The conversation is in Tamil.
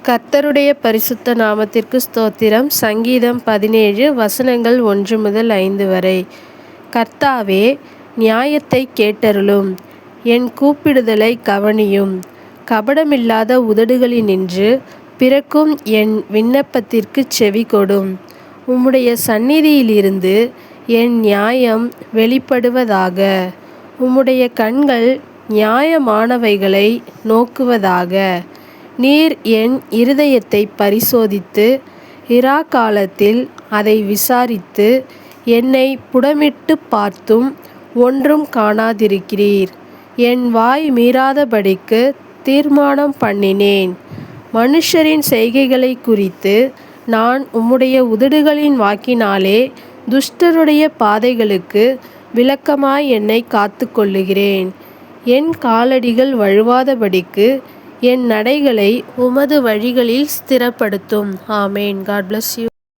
கர்த்தருடைய பரிசுத்த நாமத்திற்கு ஸ்தோத்திரம். சங்கீதம் 17 வசனங்கள் 1 முதல் 5 வரை. கர்த்தாவே, நியாயத்தை கேட்டருளும், என் கூப்பிடுதலை கவனியும். கபடமில்லாத உதடுகளினின்று பிறக்கும் என் விண்ணப்பத்திற்குச் செவி கொடும். உம்முடைய சந்நிதியிலிருந்து என் நியாயம் வெளிப்படுவதாக. உம்முடைய கண்கள் நியாயமானவைகளை நோக்குவதாக. நீர் என் இருதயத்தை பரிசோதித்து இராக்காலத்தில் அதை விசாரித்து என்னை புடமிட்டு பார்த்தும் ஒன்றும் காணாதிருக்கிறீர். என் வாய் மீறாதபடிக்கு தீர்மானம் பண்ணினேன். மனுஷரின் செய்கைகளை குறித்து நான் உம்முடைய உதடுகளின் வாக்கினாலே துஷ்டருடைய பாதைகளுக்கு விலக்கமாய் என்னை காத்து கொள்ளுகிறேன். என் காலடிகள் வழுவாதபடிக்கு என் நடைகளை உமது வழிகளில் ஸ்திரப்படுத்தும். ஆமேன். God bless you.